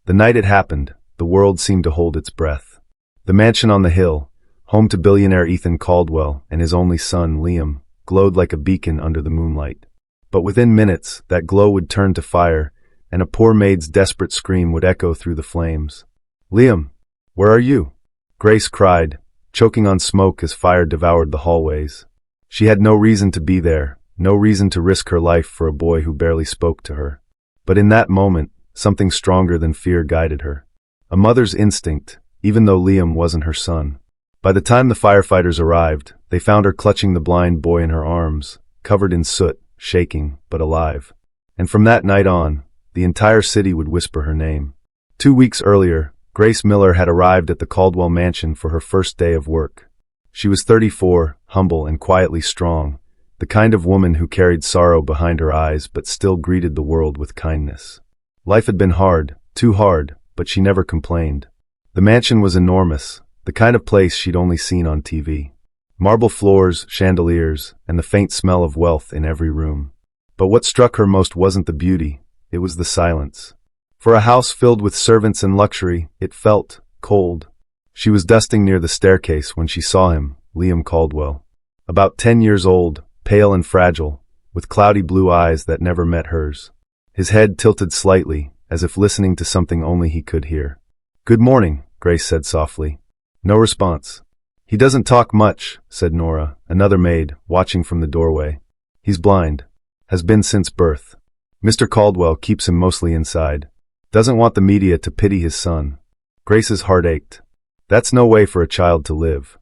The night it happened, the world seemed to hold its breath. The mansion on the hill, home to billionaire Ethan Caldwell and his only son, Liam, glowed like a beacon under the moonlight. But within minutes, that glow would turn to fire, and a poor maid's desperate scream would echo through the flames. "Liam, where are you?" Grace cried, choking on smoke as fire devoured the hallways. She had no reason to be there, no reason to risk her life for a boy who barely spoke to her. But in that moment, something stronger than fear guided her. A mother's instinct, even though Liam wasn't her son. By the time the firefighters arrived, they found her clutching the blind boy in her arms, covered in soot, shaking, but alive. And from that night on, the entire city would whisper her name. 2 weeks earlier, Grace Miller had arrived at the Caldwell mansion for her first day of work. She was 34, humble and quietly strong, the kind of woman who carried sorrow behind her eyes but still greeted the world with kindness. Life had been hard, too hard, but she never complained. The mansion was enormous, the kind of place she'd only seen on TV. Marble floors, chandeliers, and the faint smell of wealth in every room. But what struck her most wasn't the beauty, it was the silence. For a house filled with servants and luxury, it felt cold. She was dusting near the staircase when she saw him, Liam Caldwell. About 10 years old, pale and fragile, with cloudy blue eyes that never met hers. His head tilted slightly, as if listening to something only he could hear. "Good morning," Grace said softly. No response. "He doesn't talk much," said Nora, another maid, watching from the doorway. "He's blind. Has been since birth. Mr. Caldwell keeps him mostly inside. Doesn't want the media to pity his son." Grace's heart ached. That's no way for a child to live.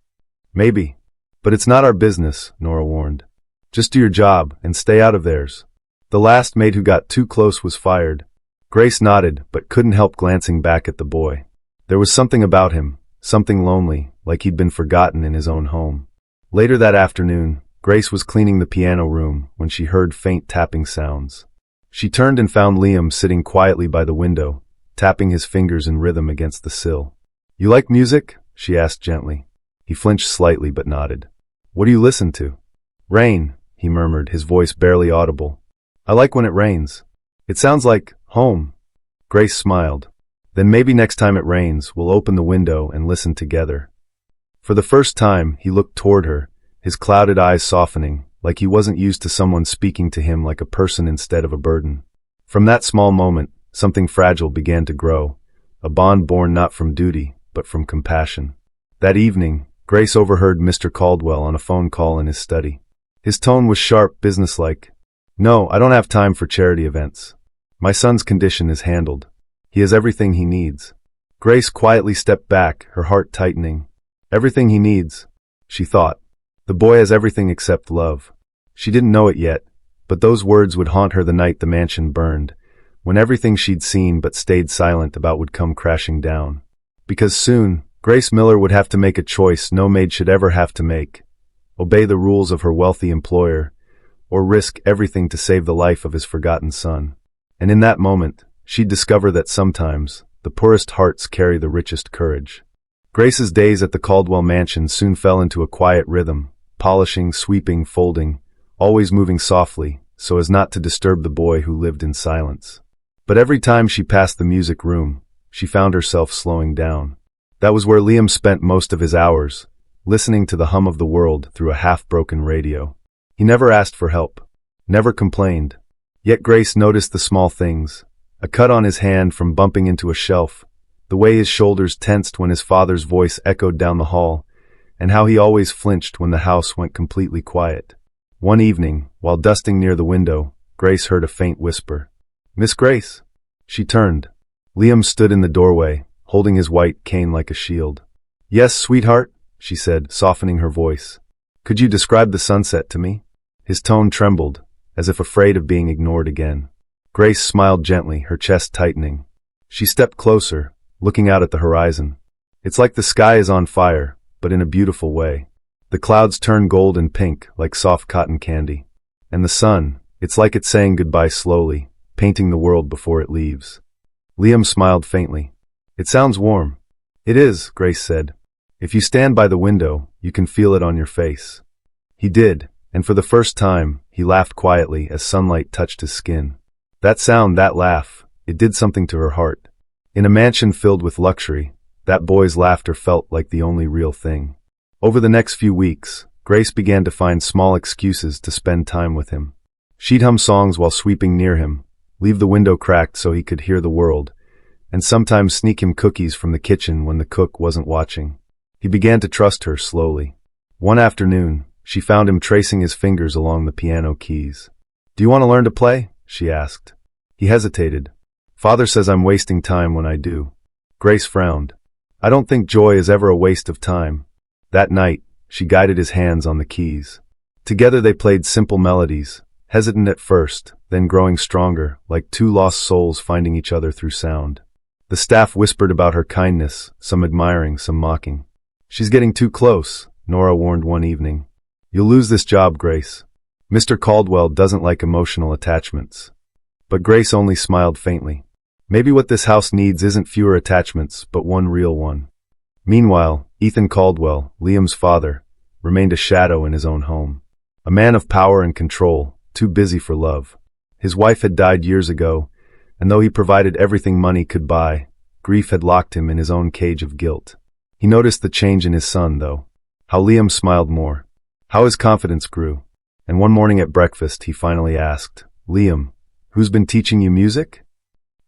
"Maybe. But it's not our business," Nora warned. "Just do your job and stay out of theirs." The last maid who got too close was fired. Grace nodded, but couldn't help glancing back at the boy. There was something about him, something lonely, like he'd been forgotten in his own home. Later that afternoon, Grace was cleaning the piano room when she heard faint tapping sounds. She turned and found Liam sitting quietly by the window, tapping his fingers in rhythm against the sill. "You like music?" she asked gently. He flinched slightly but nodded. "What do you listen to?" "Rain," he murmured, his voice barely audible. "I like when it rains. It sounds like home." Grace smiled. "Then maybe next time it rains, we'll open the window and listen together." For the first time, he looked toward her, his clouded eyes softening, like he wasn't used to someone speaking to him like a person instead of a burden. From that small moment, something fragile began to grow, a bond born not from duty, but from compassion. That evening, Grace overheard Mr. Caldwell on a phone call in his study. His tone was sharp, businesslike. "No, I don't have time for charity events. My son's condition is handled. He has everything he needs." Grace quietly stepped back, her heart tightening. "Everything he needs," she thought. "The boy has everything except love." She didn't know it yet, but those words would haunt her the night the mansion burned, when everything she'd seen but stayed silent about would come crashing down. Because soon, Grace Miller would have to make a choice no maid should ever have to make: obey the rules of her wealthy employer, or risk everything to save the life of his forgotten son. And in that moment, she'd discover that sometimes, the poorest hearts carry the richest courage. Grace's days at the Caldwell mansion soon fell into a quiet rhythm, polishing, sweeping, folding, always moving softly, so as not to disturb the boy who lived in silence. But every time she passed the music room, she found herself slowing down. That was where Liam spent most of his hours, listening to the hum of the world through a half-broken radio. He never asked for help, never complained. Yet Grace noticed the small things: a cut on his hand from bumping into a shelf, the way his shoulders tensed when his father's voice echoed down the hall, and how he always flinched when the house went completely quiet. One evening, while dusting near the window, Grace heard a faint whisper. "Miss Grace?" She turned. Liam stood in the doorway, holding his white cane like a shield. "Yes, sweetheart," she said, softening her voice. "Could you describe the sunset to me?" His tone trembled, as if afraid of being ignored again. Grace smiled gently, her chest tightening. She stepped closer, looking out at the horizon. "It's like the sky is on fire, but in a beautiful way. The clouds turn gold and pink, like soft cotton candy. And the sun, it's like it's saying goodbye slowly, painting the world before it leaves." Liam smiled faintly. "It sounds warm." "It is," Grace said. "If you stand by the window, you can feel it on your face." He did, and for the first time, he laughed quietly as sunlight touched his skin. That sound, that laugh, it did something to her heart. In a mansion filled with luxury, that boy's laughter felt like the only real thing. Over the next few weeks, Grace began to find small excuses to spend time with him. She'd hum songs while sweeping near him, leave the window cracked so he could hear the world, and sometimes sneak him cookies from the kitchen when the cook wasn't watching. He began to trust her slowly. One afternoon, she found him tracing his fingers along the piano keys. "Do you want to learn to play?" she asked. He hesitated. "Father says I'm wasting time when I do." Grace frowned. "I don't think joy is ever a waste of time." That night, she guided his hands on the keys. Together they played simple melodies, hesitant at first, then growing stronger, like two lost souls finding each other through sound. The staff whispered about her kindness, some admiring, some mocking. "She's getting too close," Nora warned one evening. "You'll lose this job, Grace. Mr. Caldwell doesn't like emotional attachments." But Grace only smiled faintly. Maybe what this house needs isn't fewer attachments, but one real one. Meanwhile, Ethan Caldwell, Liam's father, remained a shadow in his own home. A man of power and control, too busy for love. His wife had died years ago, and though he provided everything money could buy, grief had locked him in his own cage of guilt. He noticed the change in his son, though. How Liam smiled more. How his confidence grew. And one morning at breakfast, he finally asked, "Liam, who's been teaching you music?"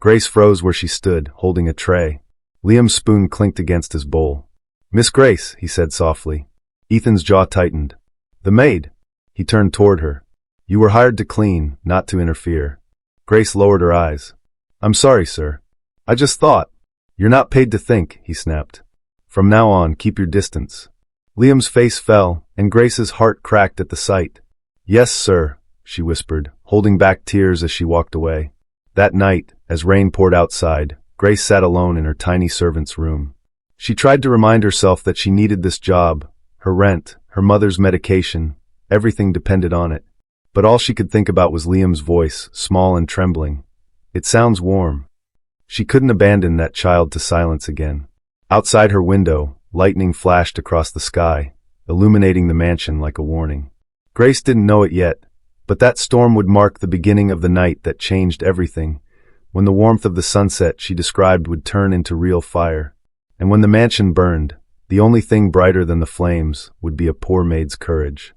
Grace froze where she stood, holding a tray. Liam's spoon clinked against his bowl. "Miss Grace," he said softly. Ethan's jaw tightened. "The maid." He turned toward her. "You were hired to clean, not to interfere." Grace lowered her eyes. "I'm sorry, sir. I just thought." "You're not paid to think," he snapped. "From now on, keep your distance." Liam's face fell, and Grace's heart cracked at the sight. "Yes, sir," she whispered, holding back tears as she walked away. That night, as rain poured outside, Grace sat alone in her tiny servant's room. She tried to remind herself that she needed this job, her rent, her mother's medication, everything depended on it. But all she could think about was Liam's voice, small and trembling. "It sounds warm." She couldn't abandon that child to silence again. Outside her window, lightning flashed across the sky, illuminating the mansion like a warning. Grace didn't know it yet, but that storm would mark the beginning of the night that changed everything, when the warmth of the sunset she described would turn into real fire. And when the mansion burned, the only thing brighter than the flames would be a poor maid's courage.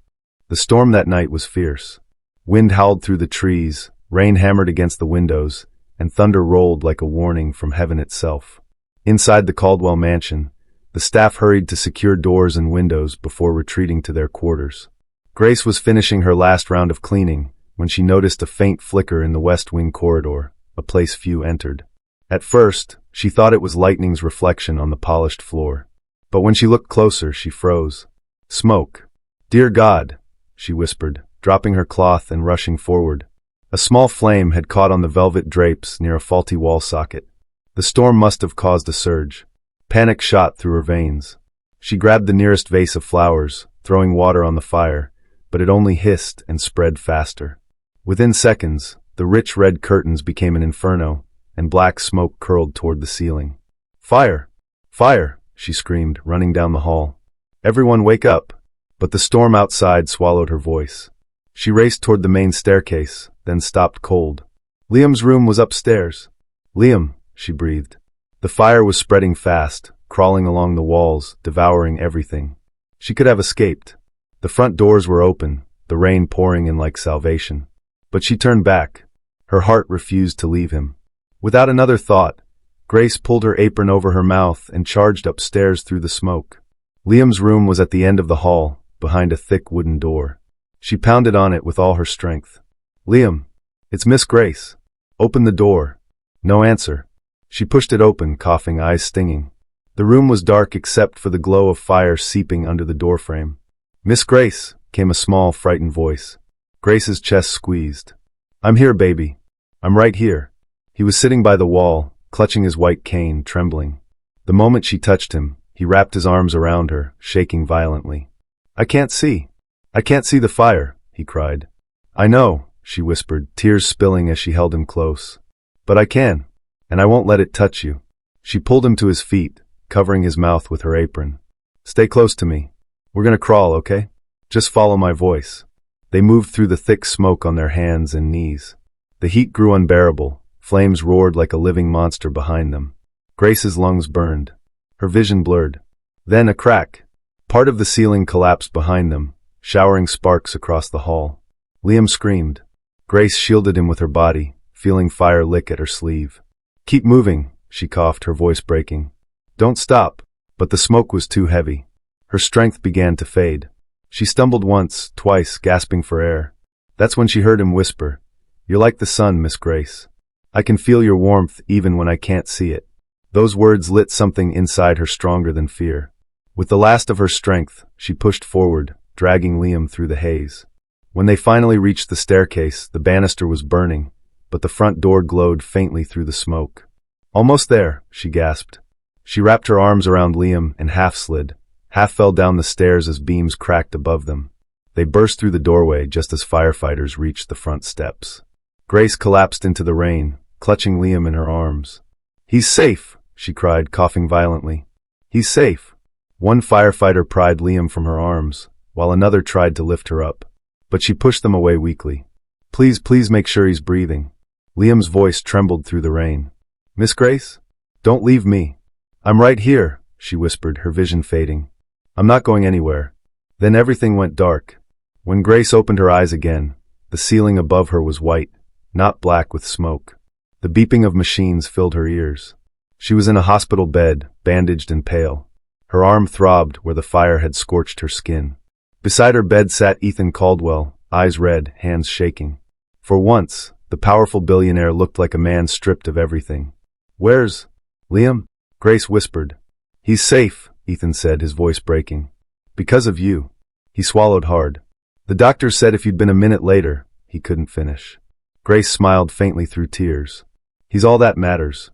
The storm that night was fierce. Wind howled through the trees, rain hammered against the windows, and thunder rolled like a warning from heaven itself. Inside the Caldwell mansion, the staff hurried to secure doors and windows before retreating to their quarters. Grace was finishing her last round of cleaning when she noticed a faint flicker in the west wing corridor, a place few entered. At first, she thought it was lightning's reflection on the polished floor. But when she looked closer, she froze. "Smoke." "Dear God," she whispered, dropping her cloth and rushing forward. A small flame had caught on the velvet drapes near a faulty wall socket. The storm must have caused a surge. Panic shot through her veins. She grabbed the nearest vase of flowers, throwing water on the fire, but it only hissed and spread faster. Within seconds, the rich red curtains became an inferno, and black smoke curled toward the ceiling. "Fire! Fire!" she screamed, running down the hall. "Everyone wake up!" But the storm outside swallowed her voice. She raced toward the main staircase, then stopped cold. Liam's room was upstairs. "Liam," she breathed. The fire was spreading fast, crawling along the walls, devouring everything. She could have escaped. The front doors were open, the rain pouring in like salvation. But she turned back. Her heart refused to leave him. Without another thought, Grace pulled her apron over her mouth and charged upstairs through the smoke. Liam's room was at the end of the hall, behind a thick wooden door. She pounded on it with all her strength. "Liam, it's Miss Grace. Open the door." No answer. She pushed it open, coughing, eyes stinging. The room was dark except for the glow of fire seeping under the doorframe. "Miss Grace," came a small, frightened voice. Grace's chest squeezed. "I'm here, baby. I'm right here." He was sitting by the wall, clutching his white cane, trembling. The moment she touched him, he wrapped his arms around her, shaking violently. "I can't see. I can't see the fire," he cried. "I know," she whispered, tears spilling as she held him close. "But I can, and I won't let it touch you." She pulled him to his feet, covering his mouth with her apron. "Stay close to me. We're gonna crawl, okay? Just follow my voice." They moved through the thick smoke on their hands and knees. The heat grew unbearable. Flames roared like a living monster behind them. Grace's lungs burned. Her vision blurred. Then a crack. Part of the ceiling collapsed behind them, showering sparks across the hall. Liam screamed. Grace shielded him with her body, feeling fire lick at her sleeve. "Keep moving," she coughed, her voice breaking. "Don't stop." But the smoke was too heavy. Her strength began to fade. She stumbled once, twice, gasping for air. That's when she heard him whisper, "You're like the sun, Miss Grace. I can feel your warmth even when I can't see it." Those words lit something inside her stronger than fear. With the last of her strength, she pushed forward, dragging Liam through the haze. When they finally reached the staircase, the banister was burning, but the front door glowed faintly through the smoke. "Almost there," she gasped. She wrapped her arms around Liam and half slid, half fell down the stairs as beams cracked above them. They burst through the doorway just as firefighters reached the front steps. Grace collapsed into the rain, clutching Liam in her arms. "He's safe," she cried, coughing violently. "He's safe." One firefighter pried Liam from her arms, while another tried to lift her up. But she pushed them away weakly. Please make sure he's breathing." Liam's voice trembled through the rain. "Miss Grace? Don't leave me." "I'm right here," she whispered, her vision fading. "I'm not going anywhere." Then everything went dark. When Grace opened her eyes again, the ceiling above her was white, not black with smoke. The beeping of machines filled her ears. She was in a hospital bed, bandaged and pale. Her arm throbbed where the fire had scorched her skin. Beside her bed sat Ethan Caldwell, eyes red, hands shaking. For once, the powerful billionaire looked like a man stripped of everything. "Where's Liam?" Grace whispered. "He's safe," Ethan said, his voice breaking. "Because of you." He swallowed hard. "The doctors said if you'd been a minute later," he couldn't finish. Grace smiled faintly through tears. "He's all that matters."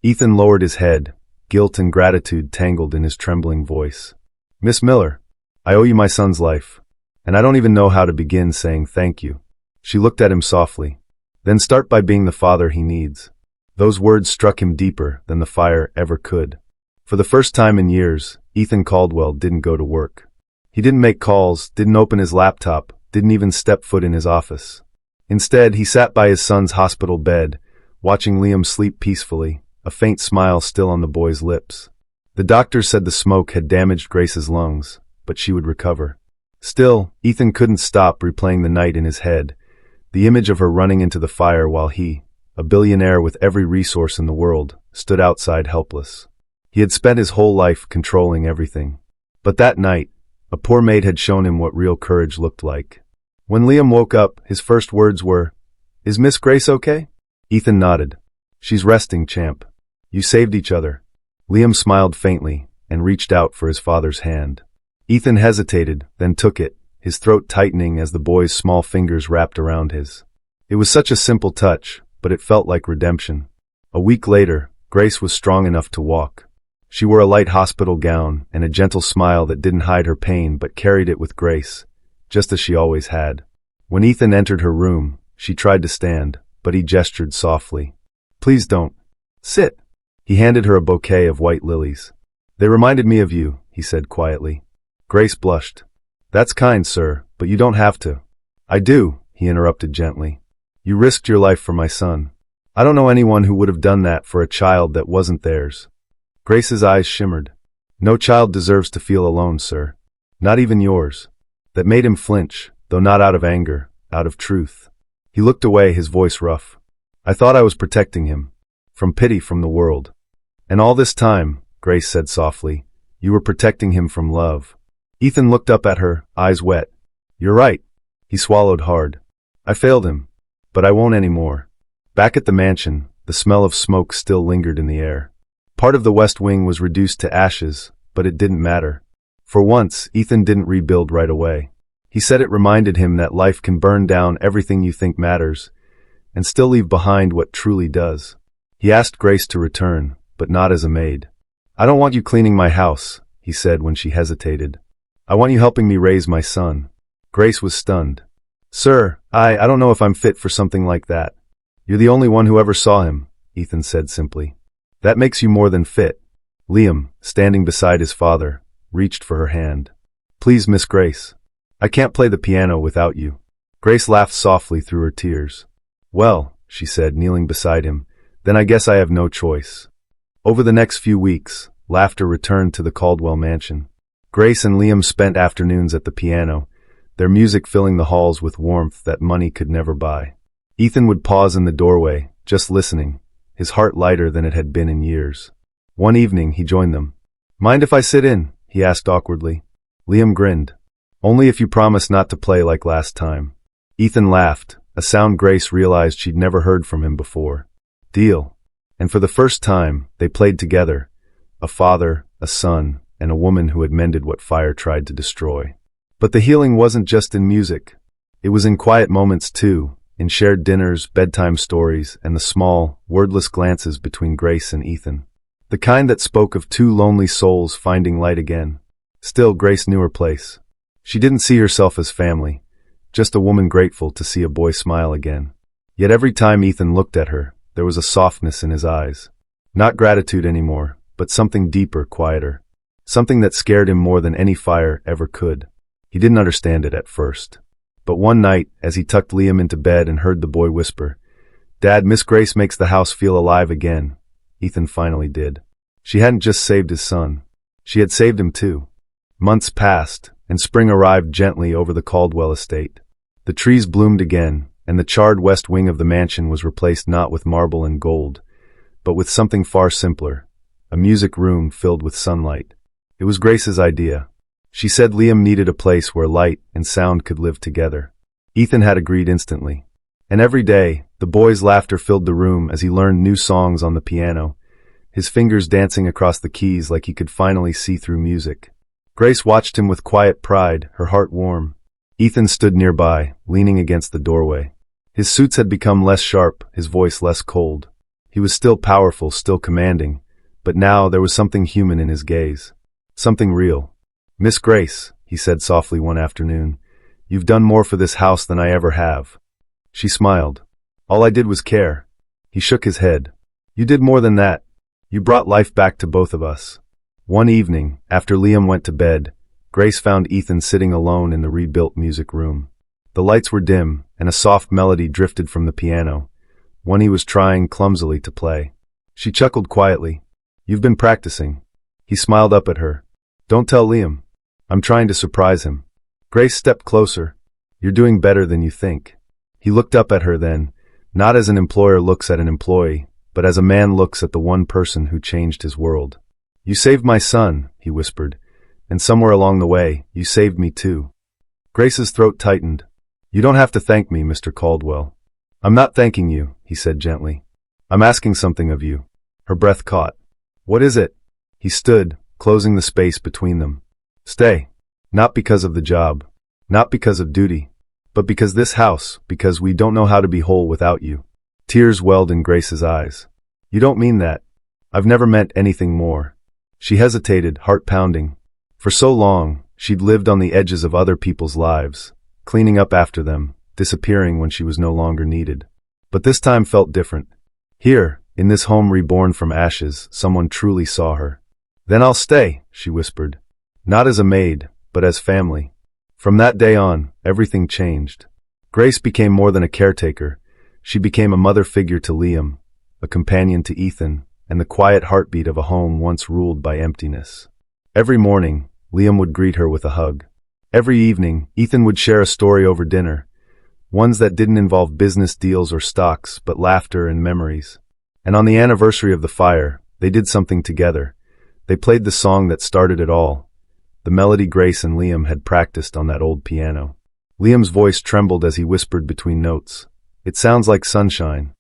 Ethan lowered his head, guilt and gratitude tangled in his trembling voice. "Miss Miller, I owe you my son's life, and I don't even know how to begin saying thank you." She looked at him softly. "Then start by being the father he needs." Those words struck him deeper than the fire ever could. For the first time in years, Ethan Caldwell didn't go to work. He didn't make calls, didn't open his laptop, didn't even step foot in his office. Instead, he sat by his son's hospital bed, watching Liam sleep peacefully, a faint smile still on the boy's lips. The doctors said the smoke had damaged Grace's lungs, but she would recover. Still, Ethan couldn't stop replaying the night in his head, the image of her running into the fire while he, a billionaire with every resource in the world, stood outside helpless. He had spent his whole life controlling everything. But that night, a poor maid had shown him what real courage looked like. When Liam woke up, his first words were, "Is Miss Grace okay?" Ethan nodded. "She's resting, champ. You saved each other." Liam smiled faintly and reached out for his father's hand. Ethan hesitated, then took it, his throat tightening as the boy's small fingers wrapped around his. It was such a simple touch, but it felt like redemption. A week later, Grace was strong enough to walk. She wore a light hospital gown and a gentle smile that didn't hide her pain but carried it with grace, just as she always had. When Ethan entered her room, she tried to stand, but he gestured softly. "Please don't. Sit." He handed her a bouquet of white lilies. "They reminded me of you," he said quietly. Grace blushed. "That's kind, sir, but you don't have to." "I do," he interrupted gently. "You risked your life for my son. I don't know anyone who would have done that for a child that wasn't theirs." Grace's eyes shimmered. "No child deserves to feel alone, sir. Not even yours." That made him flinch, though not out of anger, out of truth. He looked away, his voice rough. "I thought I was protecting him. From pity from the world." "And all this time," Grace said softly, "you were protecting him from love." Ethan looked up at her, eyes wet. "You're right." He swallowed hard. "I failed him. But I won't anymore." Back at the mansion, the smell of smoke still lingered in the air. Part of the West Wing was reduced to ashes, but it didn't matter. For once, Ethan didn't rebuild right away. He said it reminded him that life can burn down everything you think matters, and still leave behind what truly does. He asked Grace to return, but not as a maid. "I don't want you cleaning my house," he said when she hesitated. "I want you helping me raise my son." Grace was stunned. "Sir, I don't know if I'm fit for something like that." "You're the only one who ever saw him," Ethan said simply. "That makes you more than fit." Liam, standing beside his father, reached for her hand. "Please, Miss Grace. I can't play the piano without you." Grace laughed softly through her tears. "Well," she said, kneeling beside him, "then I guess I have no choice." Over the next few weeks, laughter returned to the Caldwell mansion. Grace and Liam spent afternoons at the piano, their music filling the halls with warmth that money could never buy. Ethan would pause in the doorway, just listening, his heart lighter than it had been in years. One evening, he joined them. "Mind if I sit in?" he asked awkwardly. Liam grinned. "Only if you promise not to play like last time." Ethan laughed, a sound Grace realized she'd never heard from him before. "Deal." And for the first time, they played together, a father, a son, and a woman who had mended what fire tried to destroy. But the healing wasn't just in music. It was in quiet moments too, in shared dinners, bedtime stories, and the small, wordless glances between Grace and Ethan. The kind that spoke of two lonely souls finding light again. Still, Grace knew her place. She didn't see herself as family, just a woman grateful to see a boy smile again. Yet every time Ethan looked at her, there was a softness in his eyes. Not gratitude anymore, but something deeper, quieter. Something that scared him more than any fire ever could. He didn't understand it at first. But one night, as he tucked Liam into bed and heard the boy whisper, "Dad, Miss Grace makes the house feel alive again," Ethan finally did. She hadn't just saved his son. She had saved him too. Months passed, and spring arrived gently over the Caldwell estate. The trees bloomed again, and the charred west wing of the mansion was replaced not with marble and gold, but with something far simpler, a music room filled with sunlight. It was Grace's idea. She said Liam needed a place where light and sound could live together. Ethan had agreed instantly. And every day, the boy's laughter filled the room as he learned new songs on the piano, his fingers dancing across the keys like he could finally see through music. Grace watched him with quiet pride, her heart warm. Ethan stood nearby, leaning against the doorway. His suits had become less sharp, his voice less cold. He was still powerful, still commanding, but now there was something human in his gaze. Something real. "Miss Grace," he said softly one afternoon, "you've done more for this house than I ever have." She smiled. "All I did was care." He shook his head. "You did more than that. You brought life back to both of us." One evening, after Liam went to bed, Grace found Ethan sitting alone in the rebuilt music room. The lights were dim, and a soft melody drifted from the piano, one he was trying clumsily to play. She chuckled quietly. "You've been practicing." He smiled up at her. "Don't tell Liam. I'm trying to surprise him." Grace stepped closer. "You're doing better than you think." He looked up at her then, not as an employer looks at an employee, but as a man looks at the one person who changed his world. "You saved my son," he whispered, "and somewhere along the way, you saved me too." Grace's throat tightened. "You don't have to thank me, Mr. Caldwell." "I'm not thanking you," he said gently. "I'm asking something of you." Her breath caught. "What is it?" He stood, closing the space between them. "Stay. Not because of the job. Not because of duty. But because this house, because we don't know how to be whole without you." Tears welled in Grace's eyes. "You don't mean that." "I've never meant anything more." She hesitated, heart pounding. For so long, she'd lived on the edges of other people's lives, cleaning up after them, disappearing when she was no longer needed. But this time felt different. Here, in this home reborn from ashes, someone truly saw her. "Then I'll stay," she whispered. "Not as a maid, but as family." From that day on, everything changed. Grace became more than a caretaker. She became a mother figure to Liam, a companion to Ethan, and the quiet heartbeat of a home once ruled by emptiness. Every morning, Liam would greet her with a hug. Every evening, Ethan would share a story over dinner, ones that didn't involve business deals or stocks, but laughter and memories. And on the anniversary of the fire, they did something together. They played the song that started it all, the melody Grace and Liam had practiced on that old piano. Liam's voice trembled as he whispered between notes, "It sounds like sunshine."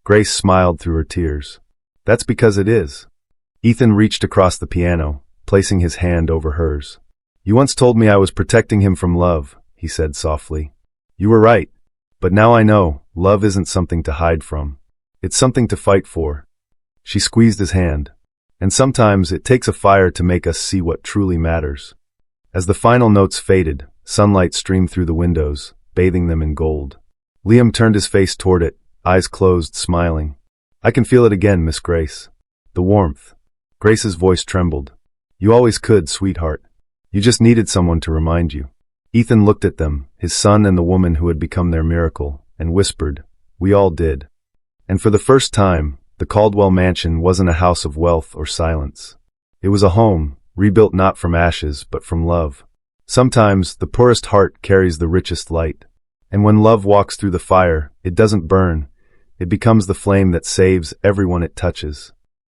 Grace smiled through her tears. "That's because it is." Ethan reached across the piano, placing his hand over hers. "You once told me I was protecting him from love," he said softly. "You were right. But now I know, love isn't something to hide from. It's something to fight for." She squeezed his hand. "And sometimes it takes a fire to make us see what truly matters." As the final notes faded, sunlight streamed through the windows, bathing them in gold. Liam turned his face toward it, eyes closed, smiling. "I can feel it again, Miss Grace. The warmth." Grace's voice trembled. "You always could, sweetheart. You just needed someone to remind you." Ethan looked at them, his son and the woman who had become their miracle, and whispered, "We all did." And for the first time, The Caldwell mansion wasn't a house of wealth or silence. It was a home, rebuilt not from ashes, but from love. Sometimes, the poorest heart carries the richest light. And when love walks through the fire, it doesn't burn. It becomes the flame that saves everyone it touches.